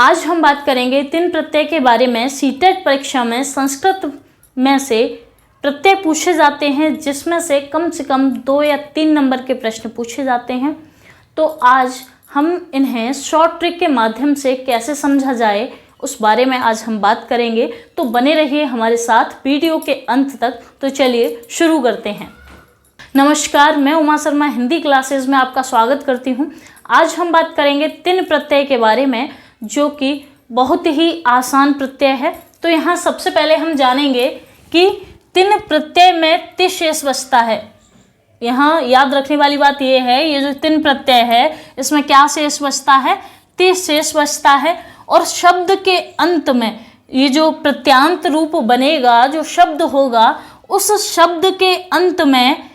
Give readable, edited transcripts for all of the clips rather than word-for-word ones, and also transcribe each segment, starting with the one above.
आज हम बात करेंगे 3 प्रत्यय के बारे में। सीटेट परीक्षा में संस्कृत में से प्रत्यय पूछे जाते हैं जिसमें से कम 2 या 3 नंबर के प्रश्न पूछे जाते हैं। तो आज हम इन्हें शॉर्ट ट्रिक के माध्यम से कैसे समझा जाए उस बारे में आज हम बात करेंगे। तो बने रहिए हमारे साथ वीडियो के अंत तक। तो चलिए शुरू करते हैं। नमस्कार, मैं उमा शर्मा हिंदी क्लासेस में आपका स्वागत करती हूं। आज हम बात करेंगे 3 प्रत्यय के बारे में जो कि बहुत ही आसान प्रत्यय है। तो यहाँ सबसे पहले हम जानेंगे कि 3 प्रत्यय में ति शेष बचता है। यहाँ याद रखने वाली बात यह है, ये जो 3 प्रत्यय है इसमें क्या शेष बचता है? ति शेष बचता है। और शब्द के अंत में ये जो प्रत्यांत रूप बनेगा, जो शब्द होगा, उस शब्द के अंत में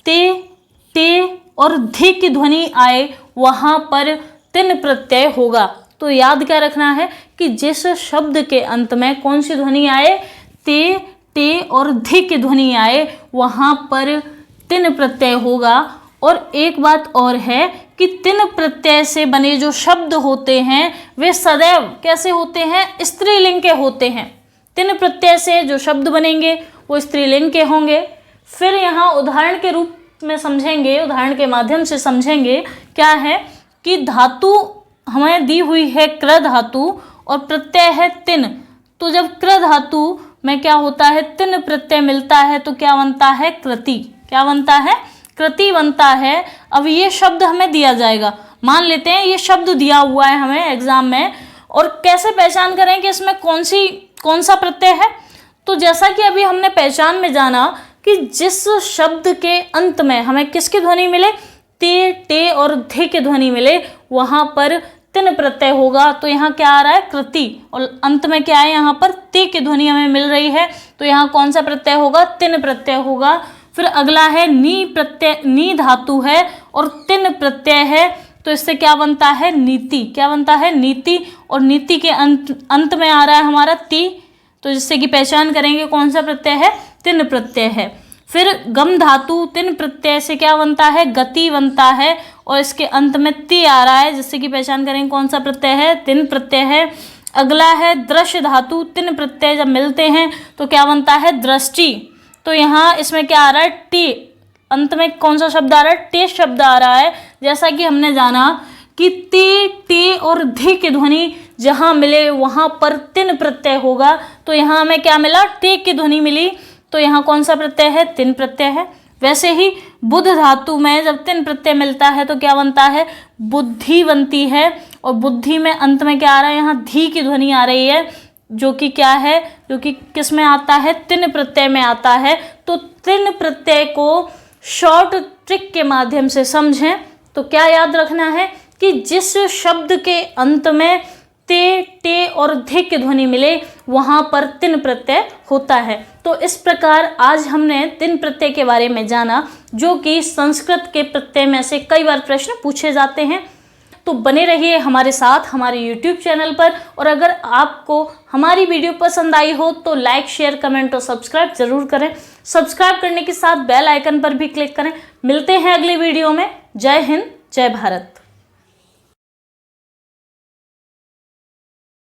ते और धी की ध्वनि आए, वहाँ पर 3 प्रत्यय होगा। तो याद क्या रखना है कि जिस शब्द के अंत में कौन सी ध्वनि आए? ते और धी की ध्वनि आए, वहाँ पर 3 प्रत्यय होगा। और एक बात और है कि 3 प्रत्यय से बने जो शब्द होते हैं वे सदैव कैसे होते हैं? स्त्रीलिंग के होते हैं। 3 प्रत्यय से जो शब्द बनेंगे वो स्त्रीलिंग के होंगे। फिर यहाँ उदाहरण के रूप में समझेंगे, उदाहरण के माध्यम से समझेंगे। क्या है कि धातु हमें दी हुई है क्र धातु और प्रत्यय है 3। तो जब क्र धातु में क्या होता है? 3 प्रत्यय मिलता है तो क्या बनता है? कृति। क्या बनता है? कृति बनता है। अब ये शब्द हमें दिया जाएगा, मान लेते हैं ये शब्द दिया हुआ है हमें एग्जाम में, और कैसे पहचान करें कि इसमें कौन सा प्रत्यय है? तो जैसा कि अभी हमने पहचान में जाना कि जिस शब्द के अंत में हमें किसकी ध्वनि मिले? ते और धे की ध्वनि मिले, वहाँ पर 3 प्रत्यय होगा। तो यहाँ क्या आ रहा है? कृति। और अंत में क्या है? यहाँ पर ते की ध्वनि हमें मिल रही है, तो यहाँ कौन सा प्रत्यय होगा? 3 प्रत्यय होगा। फिर अगला है नी प्रत्यय, नी धातु है और 3 प्रत्यय है, तो इससे क्या बनता है? नीति। क्या बनता है? नीति। और नीति के अंत में आ रहा है हमारा ती, तो जिससे कि पहचान करेंगे कौन सा प्रत्यय है? 3 प्रत्यय है। फिर गम धातु 3 प्रत्यय से क्या बनता है? गति बनता है, और इसके अंत में ती आ रहा है, जिससे कि पहचान करेंगे कौन सा प्रत्यय है? 3 प्रत्यय है। अगला है दृश्य धातु, 3 प्रत्यय जब मिलते हैं तो क्या बनता है? दृष्टि। तो यहाँ इसमें क्या आ रहा है? टी। अंत में कौन सा शब्द आ रहा है? टे शब्द आ रहा है। जैसा कि हमने जाना कि ते और धी की ध्वनि जहाँ मिले वहाँ पर 3 प्रत्यय होगा। तो यहाँ हमें क्या मिला? टे की ध्वनि मिली, तो यहाँ कौन सा प्रत्यय है? 3 प्रत्यय है। वैसे ही बुध धातु में जब 3 प्रत्यय मिलता है तो क्या बनता है? बुद्धि बनती है। और बुद्धि में अंत में क्या आ रहा है? यहाँ धी की ध्वनि आ रही है, जो कि क्या है? जो कि किस में आता है? 3 प्रत्यय में आता है। तो 3 प्रत्यय को शॉर्ट ट्रिक के माध्यम से समझें तो क्या याद रखना है कि जिस शब्द के अंत में ते और धे की ध्वनि मिले वहाँ पर 3 प्रत्यय होता है। तो इस प्रकार आज हमने 3 प्रत्यय के बारे में जाना जो कि संस्कृत के प्रत्यय में से कई बार प्रश्न पूछे जाते हैं। तो बने रहिए हमारे साथ हमारे YouTube चैनल पर। और अगर आपको हमारी वीडियो पसंद आई हो तो लाइक, शेयर, कमेंट और सब्सक्राइब जरूर करें। सब्सक्राइब करने के साथ बेल आइकन पर भी क्लिक करें। मिलते हैं अगले वीडियो में। जय हिंद, जय भारत।